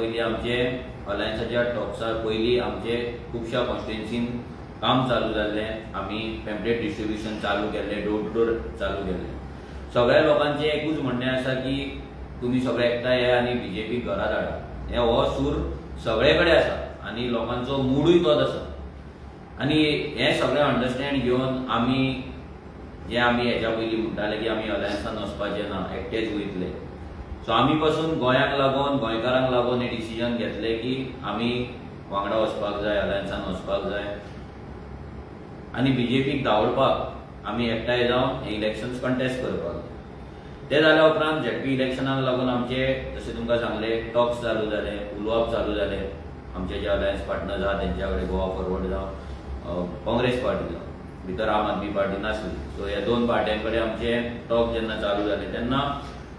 पयलीं आमचे अलायन्साच्या टॉक्सा पयलीं आमचे खुबशा कॉन्स्टिट्युएन्सीन काम चालू जाल्लें, आमी पॅम्पलेट डिस्ट्रिब्युशन चालू केल्लें, डोर टू डोर चालू केल्लें. सगळ्या लोकांचें एकूच म्हणणें आसा की तुमी सगळे एकठांय या आनी बीजेपी घरा धाडा. हो सूर सगळे कडेन आसा आनी लोकांचो मूडूय तोच आसा. आनी हें सगळें अंडरस्टँड घेवन आमी हेच्या पयलीं म्हणटाले की आमी अलायन्सान वचपाचें ना, एकटेच वयतले. सो आमी पासून गोंयाक लागून गोंयकारांक लागून हें डिसिजन घेतलें की आमी वांगडा वचपाक जाय, अलायन्सान वचपाक जाय आनी बीजेपीक धांवडपाक आमी एकठांय जावन इलेक्शन्स कंटेस्ट करपाक जाय. ते जाल्या उपरांत झेडपी इलेक्शनाक लागून आमचे जशें तुमकां सांगलें टॉक्स चालू जाले, उलोवप चालू जालें. आमचे जे अलायन्स पार्टनर्स आहा तेंच्या कडेन गोवा फॉरवर्ड जावं काँग्रेस पार्टी जावं, भितर आम आदमी पार्टी नासली. सो ह्या दोन पार्ट्यां कडेन आमचे टॉक जेन्ना चालू जाले तेन्ना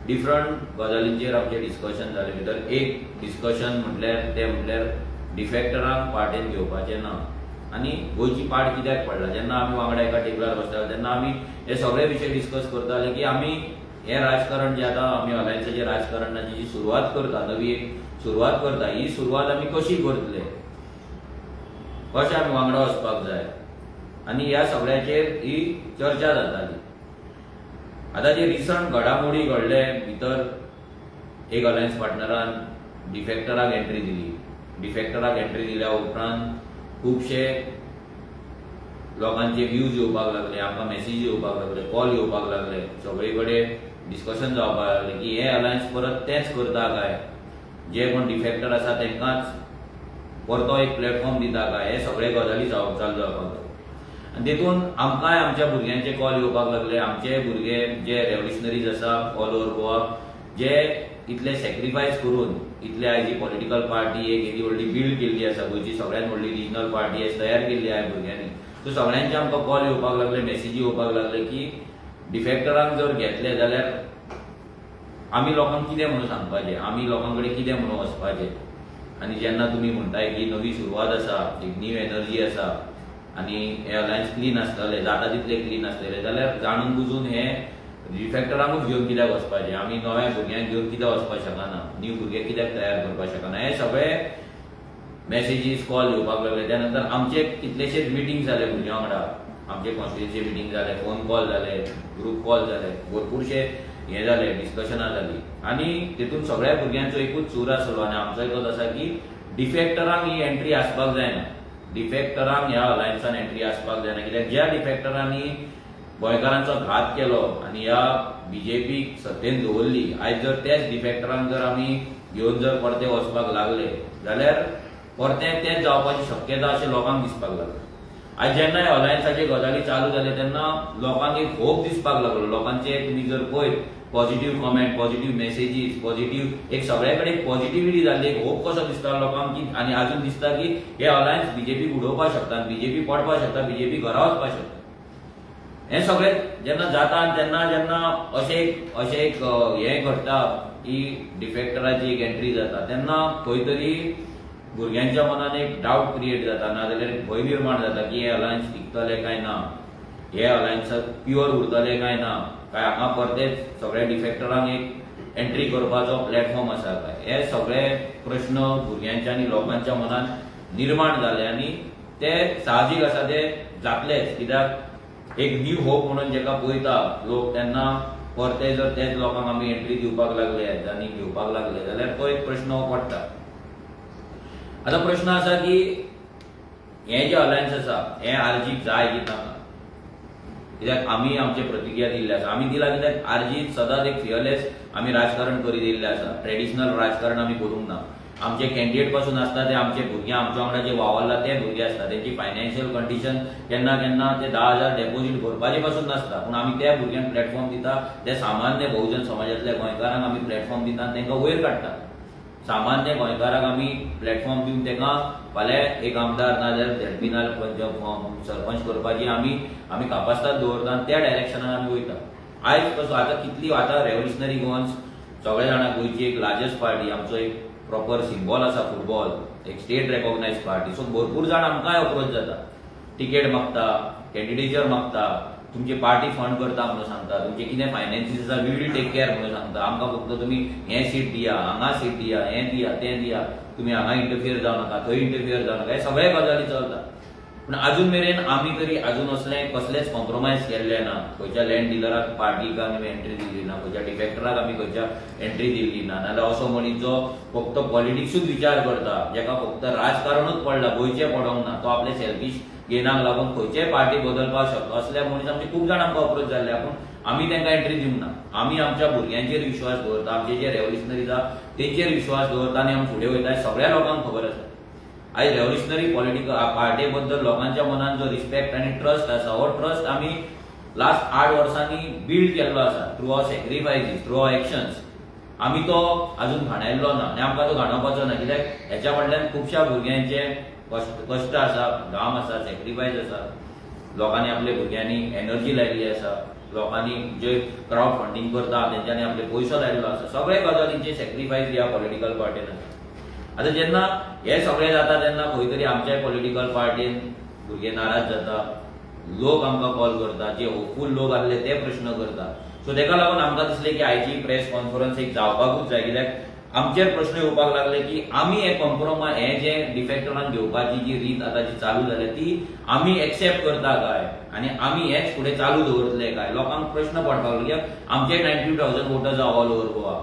डिफरंट गजालींचेर आमचे डिस्कशन जाले. भितर एक डिस्कशन म्हटल्यार डिफेक्टरांक पार्टेन घेवपाचें ना आनी गोंयची पार्ट कित्याक पडला. जेन्ना आमी वांगडा एका टेबलार बसताले तेन्ना आमी हे सगळे विशय डिस्कस करताले की आमी हें राजकारण जें आतां आमी अलायन्साचें राजकारणाची जी सुरवात करता, नवी एक सुरवात करता, ही सुरवात आमी कशी करतले, कशें आमी वांगडा वचपाक जाय आनी ह्या सगळ्याचेर ही चर्चा जाताली. आतां जे रिसंट घडामोडी घडले भितर एक अलायन्स पार्टनरान डिफेक्टराक एंट्री दिली. डिफेक्टराक एंट्री दिल्या उपरांत खुबशे लोकांचे व्ह्यूज येवपाक लागले, आमकां मेसेज येवपाक लागले, कॉल येवपाक लागले, सगळे कडेन डिस्कशन जावपाक लागलें की हे अलायन्स परत तेंच करता काय, जे कोण डिफेक्टर आसा तेंकांच परतो एक प्लॅटफॉर्म दिता काय, हे सगळे गजाली चालू जावपाक लागले. आनी तेतून आमकांय आमच्या भुरग्यांचे कॉल येवपाक लागले. आमचे भुरगे जे रेव्होल्युशनरीज आसा ऑल ओव्हर गोवा, जे इतले सॅक्रिफायस करून इतले आयज ही पॉलिटिकल पार्टी एक येदी व्हडली बिल्ड केल्ली आसा, गोंयची सगळ्यांत व्हडली रिजनल पार्टी आयज तयार केल्ली आहे भुरग्यांनी. सो सगळ्यांचे आमकां कॉल येवपाक लागले, मेसेजी येवपाक लागले की डिफेक्टरांक जर घेतले जाल्यार आमी लोकांक कितें म्हणून सांगपाचें, आमी लोकां कडेन कितें म्हणून वचपाचें. आनी जेन्ना तुमी म्हणटाय की नवी सुरवात आसा, एक न्यू एनर्जी आसा आनी हे अलायन्स क्लीन आसतले, जाता तितले क्लीन आसतले, जाल्यार जाणून बुजून हे डिफेक्टरांकूच घेवन कित्याक वचपाचें, आमी नव्या भुरग्यांक घेवन कित्याक वचपाक शकना, न्यू भुरगे कित्याक तयार करपाक शकना. हे सगळे मेसेजीस कॉल येवपाक लागले. त्या नंतर आमचे कितलेशेच मिटींग जाले भुरग्यां वांगडा, आमचे कॉन्स्टिट्युएन्सी मिटींग जाले, फोन कॉल जाले, ग्रुप कॉल जाले, भरपूरशे हे जाले, डिस्कशनां जाली. आनी तेतून सगळ्या भुरग्यांचो एकूच सूर आसलो आनी आमचो एकूच आसा की डिफेक्टरांक ही एंट्री आसपाक जायना, डिफेक्टरांक ह्या अलायन्सान एंट्री आसपाक जायना. कित्याक ज्या डिफेक्टरांनी गोंयकारांचो घात केलो आनी ह्या बीजेपीक सत्तेन दवरली, आयज जर तेच डिफेक्टरांक जर आमी घेवन जर परते वचपाक लागले जाल्यार परतें तेंच जावपाची शक्यता अशें लोकांक दिसपाक लागलें. आयज जेन्ना ह्या अलायन्साचे गजाली चालू जाले तेन्ना लोकांक एक होप दिसपाक लागलो. लोकांचे तुमी जर पळयत positive comment, positive messages, positive एक सगळे कडेन पॉझिटिव्हिटी जाल्ली, एक होप कसो दिसता लोकांक की आनी अजून दिसता की हे अलायन्स बीजेपी उडोवपाक शकता, बीजेपी पडपाक शकता, बीजेपी घरा वचपाक शकता. हें सगळें जेन्ना जाता तेन्ना जेन्ना अशें एक हें घडटा की डिफेक्टराची एक एंट्री जाता तेन्ना खंय तरी भुरग्यांच्या मनान एक डावट क्रिएट जाता, नाजाल्यार भंय निर्माण जाता की हे अलायन्स टिकतले काय ना, हे अलायन्साक प्युअर उरतले काय ना, काय हांगा परतेच सगळ्या डिफेक्टरांक एक एंट्री करपाचो प्लॅटफॉर्म आसा काय, हे सगळे प्रश्न भुरग्यांच्या आनी लोकांच्या मनान निर्माण जाले. आनी ते साहजीक आसा ते जातलेच, कित्याक एक न्यू होप म्हणून जेका पळयता लोक तेन्ना परते जर तेच लोकांक आमी एंट्री दिवपाक लागले आनी घेवपाक लागले जाल्यार तो एक प्रश्न हो पडटा. आतां प्रश्न आसा की हे जे अलायन्स आसा हे आरजीक जाय की नाका, कित्याक आमी आमचे प्रतिक्रिया दिल्ले आसा. आमी दिला कित्याक आरजीत सदांच एक फियरलेस आमी राजकारण करीत येयल्ले आसा, ट्रेडिशनल राजकारण आमी करूंक ना. आमचे कॅन्डिडेट पासून आसता ते आमचे भुरगे, आमच्या वांगडा जे वावरला ते भुरगे आसता, तेंची फायनान्शियल कंडिशन केन्ना केन्ना ते 10,000 डेपोजीट भरपाचे पासून नासता, पूण आमी त्या भुरग्यांक प्लॅटफॉर्म दिता, ते सामान्य बहुजन समाजातल्या गोंयकारांक आमी प्लॅटफॉर्म दिता आनी तांकां वयर काडटा. सामान्य गोंयकाराक आमी प्लॅटफॉर्म दिवन तांकां फाल्यां एक आमदार नाजाल्यार झेडपी नाजाल्यार सरपंच करपाची आमी कापास्ताद दवरता आनी त्या डायरेक्शनान आमी वयता. आयज कसो आतां कितली आतां रेव्होल्युशनरी गोवन्स सगळे जाणां गोंयची एक लार्जस्ट पार्टी, आमचो एक प्रॉपर सिम्बॉल आसा फुटबॉल, एक स्टेट रेकॉग्नायज पार्टी. सो भरपूर जाण आमकांय अप्रोच जाता, टिकेट मागता, कॅन्डिडेचर मागता, तुमची पार्टी फंड करता म्हणून सांगता, तुमचे कितें फायनान्सीस आसा वी विल टेक केअर म्हणून सांगता, आमकां फक्त तुमी हें सीट दिया, हांगा सीट दिया, हें दिया, तें दिया, तुमी हांगा इंटरफियर जावं नाका, थंय इंटरफियर जावं नाका, हे सगळे गजाली चलता. पूण अजून मेरेन आमी तरी अजून असले कसलेच कॉम्प्रोमायज केल्ले ना. खंयच्या लँड डिलराक पार्टीक आमी एंट्री दिल्ली ना, खंयच्या डिफेक्टराक आमी खंयच्या एंट्री दिल्ली ना. नाल्यार असो मनीस जो फक्त पॉलिटिक्सूच विचार करता, जेका फक्त राजकारणूच पडला, गोंयचें पडोंक ना, तो आपले सेल्फिश गेनाक लागून खंयचेय पार्टी बदलपाक शकता, असल्या मनीस आमचे खूब जाण आमकां अप्रोच जाल्ले. पूण आमी तांकां एंट्री दिवंक ना. आमी आमच्या भुरग्यांचेर विश्वास दवरता, आमचे जे रेव्होल्युशनरीज आसा तेंचेर विश्वास दवरता आनी आमी फुडें वयता. सगळ्या लोकांक खबर आसा आयज रेव्होल्युशनरी पॉलिटिकल पार्टी बद्दल लोकांच्या मनात जो रिस्पेक्ट आनी ट्रस्ट आसा, हो ट्रस्ट आमी लास्ट 8 वर्सांनी बिल्ड केल्लो आसा थ्रू आवर सॅक्रिफायसीस, थ्रू आवर एक्शन्स. आमी तो अजून घाणयल्लो ना आनी आमकां तो घाणोवपाचो ना. कित्याक हेच्या फाटल्यान खुबश्या भुरग्यांचे कश्ट आसा, घाम आसा, सॅक्रिफायस आसा. लोकांनी आपल्या भुरग्यांनी एनर्जी लायिल्ली आसा, लोकांनी जे क्राउड फंडिंग करता तेंच्यांनी आपले पयसो लायिल्लो आसा. सगळे गजालींचे सॅक्रिफायस ह्या पॉलिटिकल पार्टीन आसा. आता जेन्ना हे सगळे जाता तेन्ना खंय तरी आमच्या पॉलिटिकल पार्टीन भुरगे नाराज जाता, लोक आमकां कॉल करता, जे होपफूल लोक आसले ते प्रश्न करता. सो तेका लागून आमकां दिसलें की आयची प्रेस कॉन्फरन्स एक जावपाकूच जाय. कित्याक आमचेर प्रश्न येवपाक लागले की आमी हे कॉम्प्रोमायज हे जे डिफेक्टरांक घेवपाची जी रीत आतां जी चालू जाल्या ती आमी एक्सेप्ट करता काय आनी आमी हेच फुडें चालू दवरतले काय. लोकांक प्रश्न पडपाक लागले. आमचे 92,000 वोटर्स आहा ऑल ओव्हर गोवा,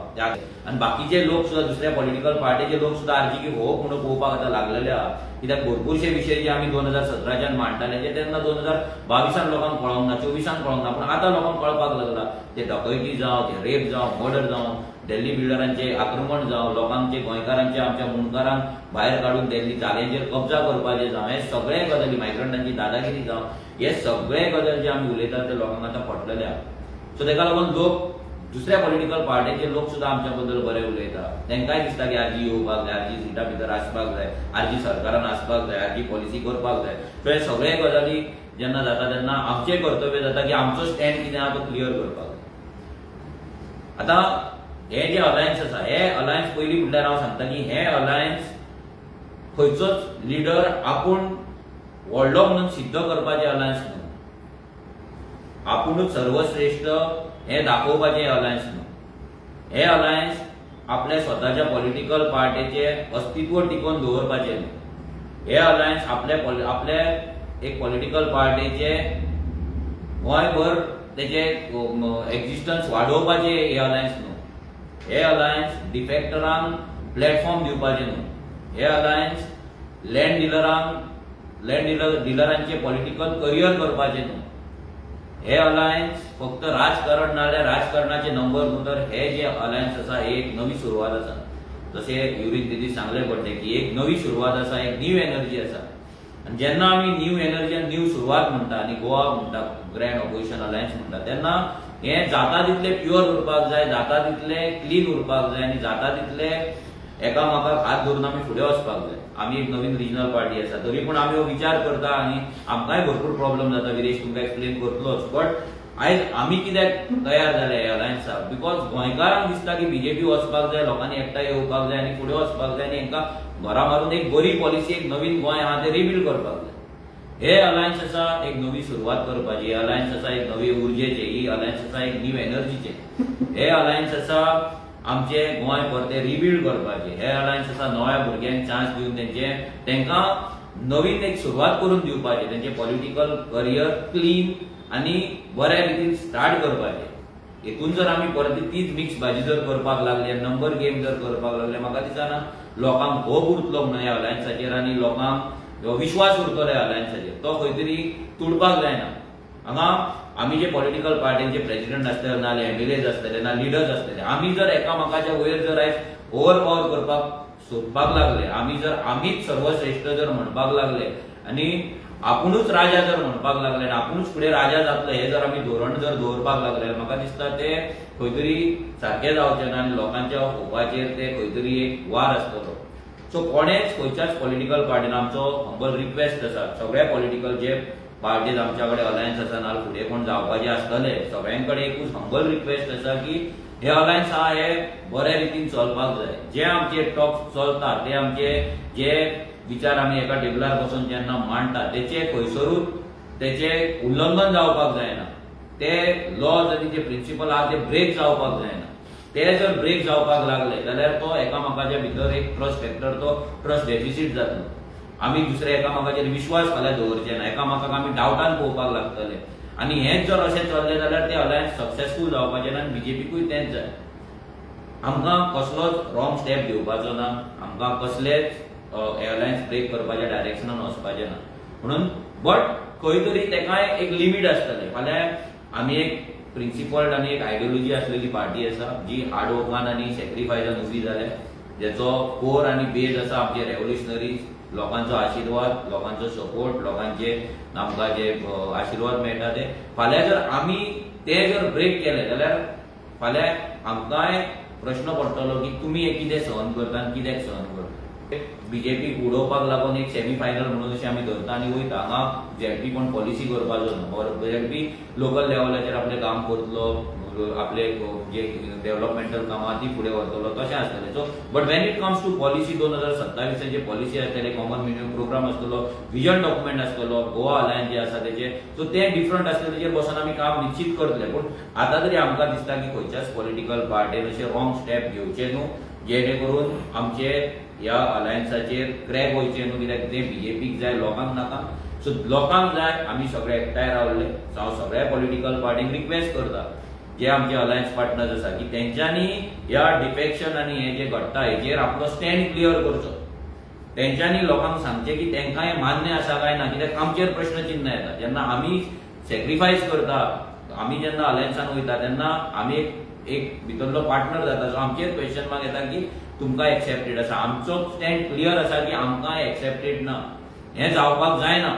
आनी बाकीचे लोक सुद्धा दुसऱ्या पॉलिटिकल पार्टीचे लोक सुद्धा आरजीकी होप म्हणून पळोवपाक आतां लागलेले आहा. कित्याक भरपूरशे विशय जे आमी 2017च्यान मांडटाले ते तेन्ना 2022 लोकांक कळोंक ना, 24 कळोंक ना. पूण आतां लोकांक कळपाक लागला. ते डकैती जावं, ते रेप जावं, मर्डर जावं, दिल्ली बिल्डरांचे आक्रमण जावं, लोकांचे गोंयकारांचे आमच्या मुणकारांक भायर काडून दिल्ली जाग्यांचेर कब्जा करपाचे जावं, हे सगळे गजाली मायग्रंटांची दादागिरी जावं, हे सगळे गजाल जे आमी उलयतात ते लोकांक आतां पटलेले आहा. सो तेका लागून लोक दुसऱ्या पॉलिटिकल पार्टीचे लोक सुद्धा आमच्या बद्दल बरे उलयता. तांकांय दिसता की आरजी येवपाक जाय, आरजी सिटा भितर आसपाक जाय, आरजी सरकारान आसपाक जाय, आरजी पॉलिसी करपाक जाय. सो हे सगळे गजाली जेन्ना जाता तेन्ना आमचें कर्तव्य जाता की आमचो स्टँड कितें आहा तो क्लियर करपाक जाय. आतां हे जे अलायन्स आसा, हे अलायन्स पयलीं म्हटल्यार हांव सांगता की हे अलायन्स खंयचोच लिडर आपूण व्हडलो म्हणून सिद्ध करपाचे अलायन्स न्हू. आपुणूच सर्वश्रेष्ठ हे दाखोवपाचे अलायन्स न्हू. हे अलायन्स आपल्या स्वताच्या पॉलिटिकल पार्टीचे अस्तित्व टिकोवन दवरपाचे न्हू. हे अलायन्स आपले एक पॉलिटिकल पार्टीचे गोंयभर तेचे एक्झिस्टन्स वाडोवपाचे हे अलायन्स न्हू. हे अलायन्स डिफेक्टरांक प्लॅटफॉर्म दिवपाचे न्हू. हे अलायन्स लँड डिलरांचे पॉलिटिकल करियर करपाचे न्हू. हे अलायन्स फक्त राजकारण नाल्यार राजकारणाचे नंबर न्हू, तर हे जे अलायन्स आसा हे एक नवी सुरवात आसा. जशें युरीन दिदी सांगले पडले की एक नवी सुरवात आसा, एक न्यू एनर्जी आसा. आनी जेन्ना आमी न्यू एनर्जी आनी न्यू सुरवात म्हणटा आनी गोवा म्हणटा ग्रँड ऑपोजिशन अलायन्स म्हणटा तेन्ना हे जाता तितले प्युअर उरपाक जाय, जाता तितले क्लीन उरपाक जाय आनी जाता तितले एकामेकाक हात धरून आमी फुडें वचपाक जाय. आमी एक नवीन रिजनल पार्टी आसा, तरी पूण आमी हो विचार करता आनी आमकांय भरपूर प्रॉब्लेम जाता. विरेश तुमकां एक्सप्लेन करतलोच. बट आयज आमी कित्याक तयार जाले हे अलायन्साक? बिकॉज गोंयकारांक दिसता की बीजेपी वचपाक जाय, लोकांनी एकठांय येवपाक जाय आनी फुडें वचपाक जाय आनी हांकां घरा मारून एक बरी पॉलिसी, एक नवीन गोंय आहा तें रिबिल्ड करपाक जाय. हे अलायन्स आसा एक नवी सुरवात करपाची. हे अलायन्स आसा एक नवी उर्जेचे. ही अलायन्स आसा एक न्यू एनर्जीचे. हे अलायन्स आसा आमचे गोंय परते रिबिल्ड करपाचे. हे अलायन्स आसा नव्या भुरग्यांक चान्स दिवन तांकां नवीन एक सुरवात करून दिवपाची. तेंचे पॉलिटिकल करियर क्लीन आनी बऱ्या रितीन स्टार्ट करपाचे. हेतून जर आमी परत तीच मिक्स भाजी जर करपाक लागले, नंबर गेम जर करपाक लागले, म्हाका दिसना लोकांक होप उरतलो म्हणून ह्या अलायन्साचेर आनी लोकांक विश्वास उरतलो ह्या अलायन्साचेर. तो खंय तरी तुडपाक जायना. हांगा आमी जे पॉलिटिकल पार्टीचे प्रेसिडेंट आसतले, ना एमएलएज आसतले, ना लिडर्स आसतले, आमी जर एकामेकाच्या वयर जर आयज ओव्हर पॉवर करपाक सोदपाक लागले, आमी जर आमीच सर्वश्रेष्ठ जर म्हणपाक लागले आनी आपुणूच राजा जर म्हणपाक लागले आनी आपुणूच फुडें राजा जातले हे जर आमी धोरण जर दवरपाक लागले, म्हाका दिसता ते खंय तरी सारकें जावचें ना आनी लोकांच्या होपाचेर ते खंय तरी एक वार आसतलो. सो कोणेच खंयच्याच पॉलिटिकल पार्टीन आमचो हंबल रिक्वेस्ट आसा, सगळ्या पॉलिटिकल जे पार्टीज आमच्या कडेन अलायन्स आसा ना फुडें कोण जावपाचे आसतले सगळ्यांकडे एकूच हंबल रिक्वेस्ट आसा की हे अलायन्स आहा हे बऱ्या रितीन चलपाक जाय. जे आमचे टॉक्स चलता ते आमचे जे विचार आमी एका टेबलार बसून जेन्ना मांडटा तेचे खंयसरूच तेचे उल्लंघन जावपाक जायना. ते लॉज आनी जे प्रिंसिपल आहा ते ब्रेक जावपाक जायना. ते जर ब्रेक जावपाक लागले जाल्यार तो एकामेकाच्या भितर एक ट्रस्ट फॅक्टर, तो ट्रस्ट डेफिसीट जातलो. आमी दुसरे एकामेकाचेर विश्वास फाल्यां दवरचे ना, एकामेकाक आमी डावटान पळोवपाक लागतले. आनी हेच जर अशें चल्लें जाल्यार ते अलायन्स सक्सेसफूल जावपाचें ना. आनी बीजेपीकूय तेंच जाय. आमकां कसलोच रॉंग स्टेप घेवपाचो ना, आमकां कसलेच अलायन्स ब्रेक करपाच्या डायरेक्शनान वचपाचें ना. म्हणून बट खंय तरी तेकाय एक लिमीट आसतलें. फाल्यां आमी एक प्रिंसिपल्ड आनी एक आयडियोलॉजी आसलेली पार्टी आसा जी हार्ड वर्कान आनी सॅक्रिफायसान उबी जाल्या, जेचो कोर आनी बेज आसा आमचे रेव्होल्युशनरीज, लोकांचो आशिर्वाद, लोकांचो सपोर्ट, लोकांचे आमकां जे आशिर्वाद मेळटा ते. फाल्यां जर आमी ते जर ब्रेक केले जाल्यार फाल्यां आमकांय प्रश्न पडटलो की तुमी कितें सहन करता आनी कित्याक सहन करता. बीजेपी उडोवपाक लागून एक सेमी फायनल म्हणून अशें आमी धरता आनी वयता. हांगा झेडपी कोण पॉलिसी करपाचो ना. झेडपी लोकल लेवलाचेर आपलें काम करतलो, आपले जे डेव्हलपमेंटल कामां ती फुडें व्हरतलो, तशें आसतलें. So but when it comes to policy 2027 policy आसतले, कॉमन मिनिमम प्रोग्राम आसतलो, विजन डॉक्युमेंट आसतलो, गोवा अलायन्स जे आसा तेचे, सो ते डिफरंट आसतले. तेचेर बसून आमी काम निश्चित करतले. पूण आतां तरी आमकां दिसता की खंयच्याच पॉलिटिकल पार्टीन अशे रॉंग स्टेप घेवचे न्हू, जेणे करून आमचे ह्या अलायन्साचेर क्रॅक वयचे न्हू. कित्याक ते बीजेपीक जाय, लोकांक नाका. सो लोकांक जाय आमी सगळे एकठांय रावले. हांव सगळ्या पॉलिटिकल पार्टींक रिक्वेस्ट करता, जे आमचे अलायन्स पार्टनर्स आसा, की तेंच्यांनी ह्या डिफेक्शन आनी हे जे घडटा हेचेर आपलो स्टँड क्लियर करचो. तेंच्यांनी लोकांक सांगचे की तेंकां हें मान्य आसा काय ना. कित्याक आमचेर प्रश्न चिन्ह येता. जेन्ना आमी सॅक्रिफायस करता, आमी जेन्ना अलायन्सान वयता तेन्ना आमी एक भितरलो पार्टनर जाता. सो आमचेर क्वेश्चन मार्क येता की तुमकां एक्सेप्टेड आसा. आमचो स्टँड क्लियर आसा की आमकां एक्सेप्टेड ना, हें जावपाक जायना.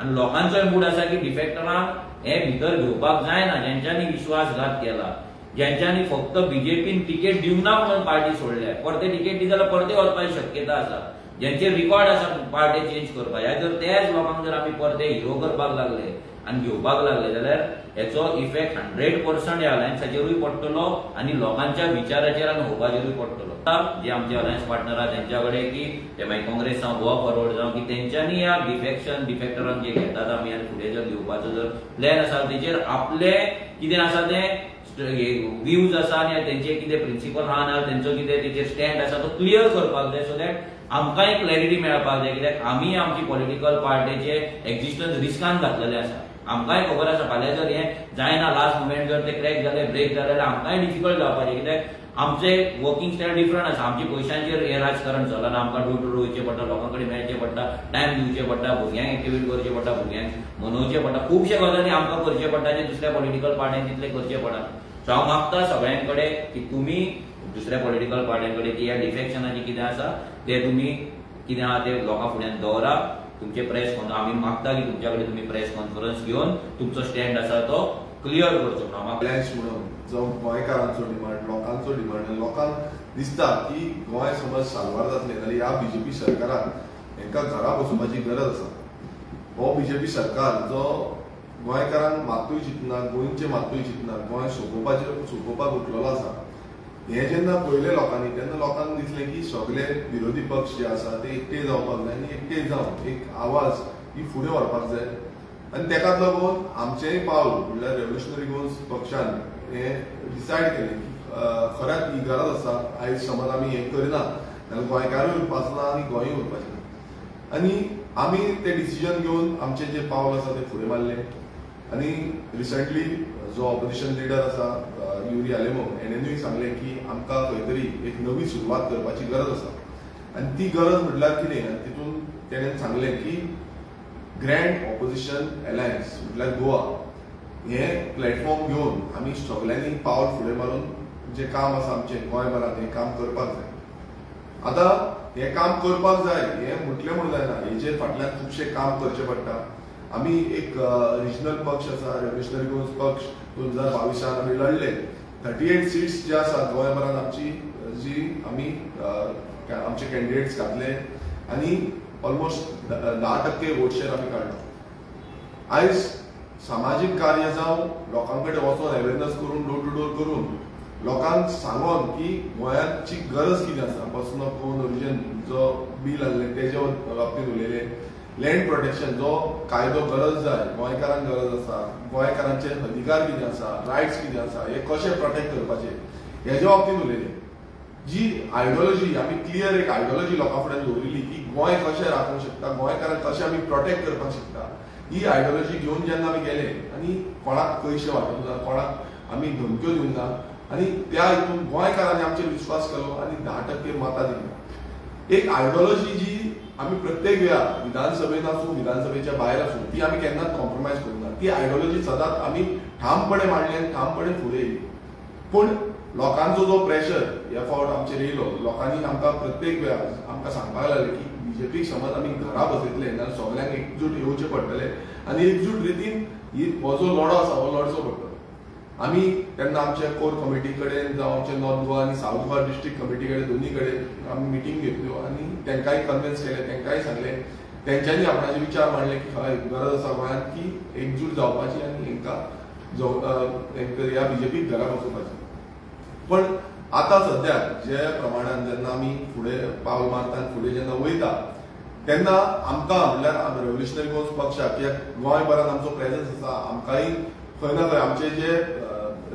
आनी लोकांचोय मूड आसा की डिफेक्टरांक हे भितर घेवपाक जायना. जेंच्यांनी विश्वासघात केला, जेंच्यांनी फक्त बीजेपीन तिकेट दिवंक ना म्हणून पार्टी सोडल्या, परते तिकेट दी जाल्यार परते वचपाची शक्यता आसा. जेंचे रिकॉर्ड आसा पार्टी चेंज करपाचे, जर तेच लोकांक जर आमी परते हिरो करपाक लागले आनी घेवपाक लागले जाल्यार हेचो इफेक्ट 100% ह्या अलायन्साचेरूय पडटलो आनी लोकांच्या विचाराचेर आनी होपाचेरूय पडटलो. जे आमचे अलायन्स पार्टनर आहा तेंच्या कडेन की ते मागीर काँग्रेस जावं गोवा फॉरवर्ड जावं, की तेंच्यांनी ह्या डिफेक्टरांक जे घेतात आमी आनी फुडें जर घेवपाचो जर प्लॅन आसा तेचेर आपले कितें आसा तें व्ह्यूज आसा आनी तेंचे कितें प्रिंसिपल आहा ना तेंचो कितें तेचेर स्टँड आसा तो क्लियर करपाक जाय. सो दॅट आमकांय क्लॅरिटी मेळपाक जाय. कित्याक आमी आमची पॉलिटिकल पार्टीचे एक्झिस्टन्स रिस्कान घातलेले आसा. आमकांय खबर आसा फाल्यां जर हें जायना, लास्ट मुमेंट जर ते क्रॅक जाले, ब्रेक जाले जाल्यार आमकांय डिफिकल्ट जावपाचें. कित्याक आमचे वर्किंग स्टायल डिफरंट आसा. आमची पयशांचेर हें राजकारण चलना. आमकां डोर टू डोर वयचें पडटा, लोकां कडेन मेळचें पडटा, टायम दिवचें पडटा, भुरग्यांक एक्टिवेट करचें पडटा, भुरग्यांक मनोवचें पडटा. खुबशे गजाली आमकां करचे पडटा जे दुसऱ्या पॉलिटिकल पार्ट्यांक तितले करचे पडना. सो हांव मागता सगळ्यां कडेन की तुमी दुसऱ्या पॉलिटिकल पार्ट्यां कडेन की ह्या डिफेक्शनाचें कितें आसा ते तुमी कितें आहा ते लोकां फुड्यान दवरा. तुमचे प्रेस आमी मागता की तुमच्या कडेन तुमी प्रेस कॉन्फरन्स घेवन तुमचो स्टँड आसा तो क्लियर करचो. अलायन्स म्हणून जो गोंयकारांचो डिमांड, लोकांचो डिमांड, लोकांक दिसता की गोंय समज साल्वार जातलें जाल्यार ह्या बीजेपी सरकारान हांकां घरा बसोवपाची गरज आसा. हो बीजेपी सरकार जो गोंयकारांक मातूय चिंतना, गोंयचे मातूय चिंतना, गोंय सोंपोवपाक उठलेलो आसा. हें जेन्ना पळयलें लोकांनी तेन्ना लोकांक दिसलें की सगळे विरोधी पक्ष जे आसा ते एकठांय जावपाक जाय आनी एकठांय जावन एक आवाज ही फुडें व्हरपाक जाय. आनी तेकाच लागून आमचेंय पावल म्हणल्यार रेव्होल्युशनरी गोल्स पक्षान हें डिसायड केलें की खऱ्याच ही गरज आसा. आयज समज आमी हें करिना जाल्यार गोंयकारूय उरपाचो ना आनी गोंयूय उरपाचें ना. आनी आमी तें डिसिजन घेवन आमचें जें पावल आसा तें फुडें मारलें. आनी रिसंटली जो ऑपोजिशन लिडर आसा युरी आलेमो हेणेनूय सांगलें की आमकां खंय तरी एक नवी सुरवात करपाची गरज आसा. आनी ती गरज म्हटल्यार कितें, आनी तितून तेणेन सांगलें की ग्रँड ऑपोजिशन अलायन्स म्हटल्यार गोवा हें प्लॅटफॉर्म घेवन आमी सगळ्यांनी पावल फुडें मारून जें काम आसा आमचें गोंयभरांत हें काम करपाक जाय. आतां हें काम करपाक जाय हें म्हटलें म्हणून जायना, हेचेर फाटल्यान खुबशें काम करचें पडटा. आमी एक रिजनल पक्ष आसा रेव्होल्युशनरी गोल्स पक्ष 2022 आमी लढले. 38 सीट्स जे आसा गोंयभरांत आमची जी आमी आमचे कॅन्डिडेट्स घातले आनी ऑलमोस्ट 10% वोट शेअर आमी काडलो. आयज सामाजीक कार्य जावं लोकां कडेन वचून अवेरनेस करून डोर टू डोर करून लोकांक सांगून की गोंयांची गरज कितें आसा. पर्सनल कोन ओरिजीन जो बील आहलें तेजे बाबतींत उलयलें. लँड प्रोटेक्शन जो कायदो गरज जाय, गोंयकारांक गरज आसा, गोंयकारांचे अधिकार कितें आसा, रायट्स कितें आसा, हे कशे प्रोटेक्ट करपाचे हेजे बाबतींत उलयले. जी आयडियोलॉजी आमी क्लियर एक आयडियोलॉजी लोकां फुडें दवरिल्ली की गोंय कशें राखूंक शकता, गोंयकारांक कशें आमी प्रोटेक्ट करपाक शकता, ही आयडियोलॉजी घेवन जेन्ना आमी गेले आनी कोणाक पयशे वांटूंक ना, कोणाक आमी धमक्यो दिवंक ना आनी त्या हितून गोंयकारांनी आमचेर विश्वास केलो आनी 10% मतां दिली. एक आयडियोलॉजी जी आमी प्रत्येक वेळा विधानसभेन आसूं विधानसभेच्या भायर आसूं ती आमी केन्नाच कॉम्प्रोमायज करूंक ना. ती आयडियोलॉजी सदांच आमी ठामपणे मांडली आनी ठामपणे फुडें येयली. पूण लोकांचो जो प्रेशर ह्या फावट आमचेर येयलो, लोकांनी आमकां प्रत्येक वेळा आमकां सांगपाक लागले की बीजेपीक समज आमी घरा बसयतले जाल्यार सगळ्यांक एकजूट येवचें पडटलें आनी एकजूट रितीन हो जो लढो आसा हो लढचो पडटलो. आमी तेन्ना आमच्या कोर कमिटी कडेन जावं आमच्या नॉर्थ गोवा आनी साऊथ गोवा डिस्ट्रिक्ट कमिटी कडेन दोनी कडेन आमी मिटींग घेतल्यो आनी तेंकांय कन्विन्स केलें, तेंकांय सांगलें, तेंच्यांनी आपणाचे विचार मांडले की हय गरज आसा गोंयांत की एकजूट जावपाची आनी हेंकां ह्या बीजेपीक घरा बसोवपाची. पण आतां सद्याक जे प्रमाणान जेन्ना आमी फुडें पावल मारता आनी फुडें जेन्ना वयता तेन्ना आमकां म्हणल्यार रेव्होल्युशनरी गोवन्स पक्षाक कित्याक गोंयभरांत आमचो प्रेजन्स आसा, आमकांय खंय ना खंय आमचे जे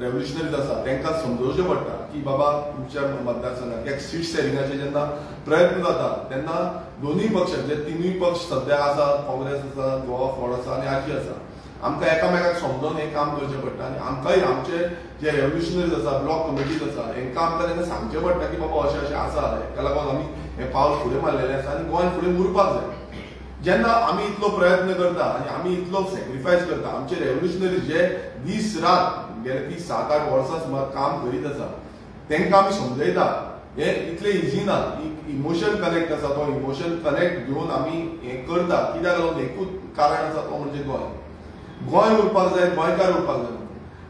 रेव्होल्युशनरीज आसा तांकां समजोवचें पडटा की बाबा तुमच्या मतदारसंघात एक सीट शेअरिंगाचे जेन्ना प्रयत्न जाता तेन्ना दोनूय पक्ष जे तिनूय पक्ष सद्याक आसा, काँग्रेस आसा, गोवा फॉर्ड आसा आनी आरजी आसा, आमकां एकामेकाक समजोवन हें काम करचें पडटा आनी आमकांय आमचे जे रेव्होल्युशनरीज आसा, ब्लॉक कमिटीज आसा हेंकां आमकां तेन्ना सांगचें पडटा की बाबा अशें अशें आसा, हेका लागून आमी हें पावल फुडें मारलेलें आसा आनी गोंय फुडें उरपाक जाय. जेन्ना आमी इतलो प्रयत्न करता आनी आमी इतलो सॅक्रिफायस करता, आमचे रेव्होल्युशनरीज जे दीस रात गेले ती 7-8 वर्सां सुमार काम करीत आसा तांकां आमी समजयता हें इतलें इजी ना. इमोशन कनेक्ट आसा, तो इमोशन कनेक्ट घेवन आमी हें करता कित्याक लागून एकूच कारण आसा तो म्हणजे गोंय. गोंय उरपाक जाय, गोंयकार उरपाक जाय.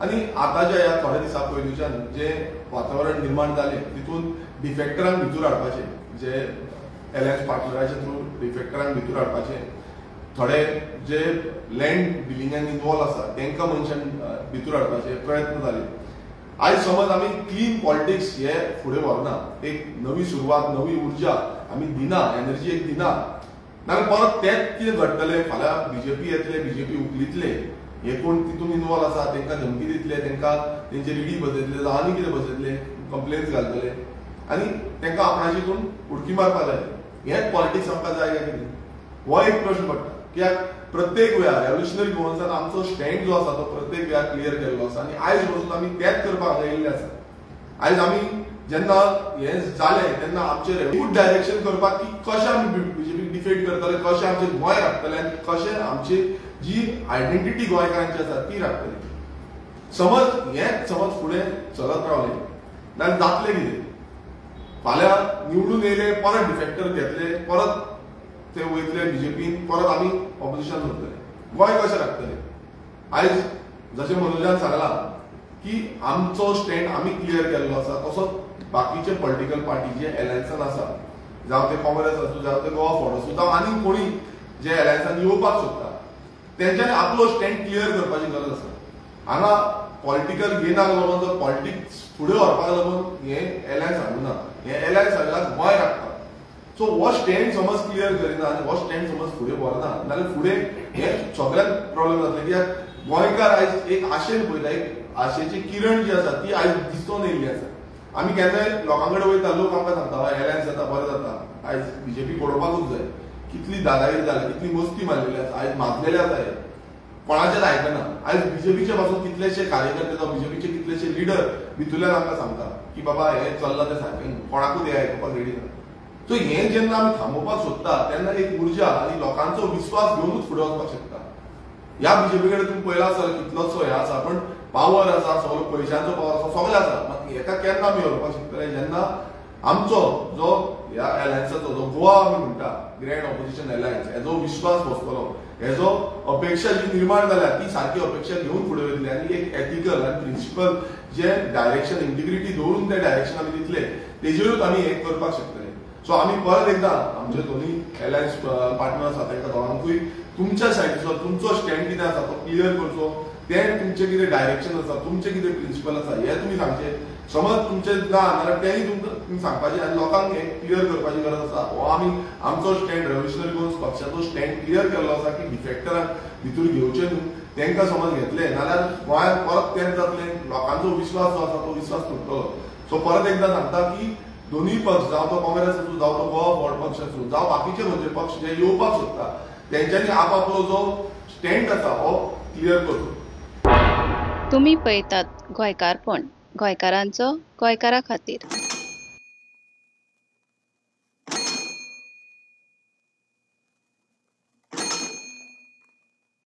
आनी आतांच्या ह्या थोड्या दिसां पयलींच्यान जे वातावरण निर्माण जालें तितून डिफेक्टरांक भितूर हाडपाचें, जे एलायन्स पार्टनराच्या थ्रू डिफेक्टरांक भितूर हाडपाचें, थोडे जे लँड डिलिंगान इनवॉल्व आसा तांकां मनशांक भितूर हाडपाचे प्रयत्न जाले. आयज समज आमी क्लीन पॉलिटिक्स हे फुडें व्हरना, एक नवी सुरवात, नवी उर्जा आमी दिना, एनर्जी एक दिना, नाजाल्यार परत तेंच कितें घडटलें. फाल्यां बीजेपी येतले, बीजेपी उखलितले, हे कोण तितून इनवॉल्व आसा तांकां धमकी दितले, तांकां तेंचे रिडी बसयतले, जावं आनी कितें बसयतले, कंप्लेन्स घालतले आनी तांकां आपणाची हितून उडकी मारपाक जाय. हेंच पॉलिटिक्स आमकां जाय काय कितें हो एक प्रश्न पडटा. कित्याक प्रत्येक वेळार रेव्होल्युशनरी गोवन्सान आमचो स्टँड जो आसा तो प्रत्येक वेळार क्लियर केल्लो आसा आनी आयज पासून आमी तेंच करपाक आयिल्ले आसा. आयज आमी जेन्ना हें जालें तेन्ना आमचेर एकूच डायरेक्शन करपाक की कशें आमी बीजेपीक डिफेट करतले, कशें आमचें गोंय राखतले आनी कशें आमची जी आयडेंटिटी गोंयकारांची आसा ती राखतली. समज हेंच समज फुडें चलत रावलें जाल्यार जातलें कितें? फाल्यां निवडून येयले, परत डिफेक्टर घेतले, परत ते वयतले बीजेपीन, परत आमी ऑपोजिशन करतले. गोंय कशें राखतले? आयज जशें मनोजान सांगलां की आमचो स्टँड आमी क्लियर केल्लो आसा, तसोच बाकीचे पॉलिटिकल पार्टी जे एलायन्सान आसा, जावं ते काँग्रेस आसूं, जावं ते गोवा फॉर्ड आसूं, जावं आनी कोणी जे एलायन्सान येवपाक सोदता तेंच्यांनी आपलो स्टँड क्लियर करपाची गरज आसा. हांगा पॉलिटिकल गेनाक लागून जर पॉलिटिक्स फुडें व्हरपाक लागून हें एलायन्स हाडूना, हें एलायन्स हाडल्यार गोंय राखता. सो हो स्टँड समज क्लियर करिना आनी हो स्टँड समज फुडें व्हरना जाल्यार फुडें हें सगळ्यात प्रॉब्लेम जातलें. कित्याक गोंयकार आयज एक आशेन पळयता, एक आशेची किरण जी आसा ती आयज दिसोन येयल्ली आसा. आमी केन्नाय लोकां कडेन वयता, लोक आमकां सांगता हय एलायन्स जाता, बरें जाता, आयज बीजेपी पडोवपाकूच जाय. कितली दादागिरी जाल्या, कितली मस्ती मारलेली आसा, आयज मारलेले आसा, कोणाचेच आयकना. आयज बीजेपीचे पासून कितलेशे कार्यकर्ते जावं बीजेपीचे कितलेशे लिडर भितरल्यान आमकां सांगता की बाबा हें चल्लां तें सारकें, कोणाकूच हें आयकपाक रेडी ना. सो हें जेन्ना आमी थांबोवपाक सोदता तेन्ना एक उर्जा आनी लोकांचो विश्वास घेवनूच फुडें वचपाक शकता. ह्या बीजेपी कडेन तुमी पळयला आसा कितलोसो हें आसा, पण पावर आसा, सगळो पयशांचो पावर आसा, सगळें आसा. मात हेका केन्ना आमी व्हरपाक शकतले जेन्ना आमचो जो ह्या एलायन्साचो जो गोवा आमी म्हणटा ग्रँड ऑपोजिशन एलायन्स, हेजो विश्वास बसतलो, हेजो अपेक्षा जी निर्माण जाल्या ती सारकी अपेक्षा घेवन फुडें वयतली आनी एक एथिकल आनी प्रिंसिपल जे डायरेक्शन इंटिग्रिटी दवरून ते डायरेक्शन आमी दितले तेजेरूच आमी हें करपाक शकतले. सो आमी परत एकदां आमचे दोनूय एलायन्स पार्टनर आसा तांकां दोगांकूय तुमच्या सायडीचो तुमचो स्टँड कितें आसा तो क्लियर करचो तें तुमचें कितें डायरेक्शन आसा, तुमचें कितें प्रिन्सिपल आसा हें तुमी सांगचें. समज तुमचें ना जाल्यार तेंय तुमी सांगपाचें आनी लोकांक हें क्लियर करपाची गरज आसा. हो आमचो स्टँड रेव्होल्युशनरी गोवन्स पक्षाचो स्टँड क्लियर केल्लो आसा की डिफेक्टरांक भितर घेवचें न्हू. तांकां समज घेतले नाल्यार गोंयांत परत तेंच जातलें, लोकांचो विश्वास जो आसा तो विश्वास तुटतलो. सो परत एकदां सांगता की दोनूय पक्ष जावं तो काँग्रेस आसूं जावं तो गोवा फॉर्वर्ड पक्ष आसूं जावं बाकीचे म्हणजे पक्ष जे येवपाक सोदता तेंच्यांनी आपापलो जो स्टँड आसा हो क्लियर करचो. तुम्ही पळयतात गोंयकारपण, गोंयकारांचो गोंयकारा खातीर.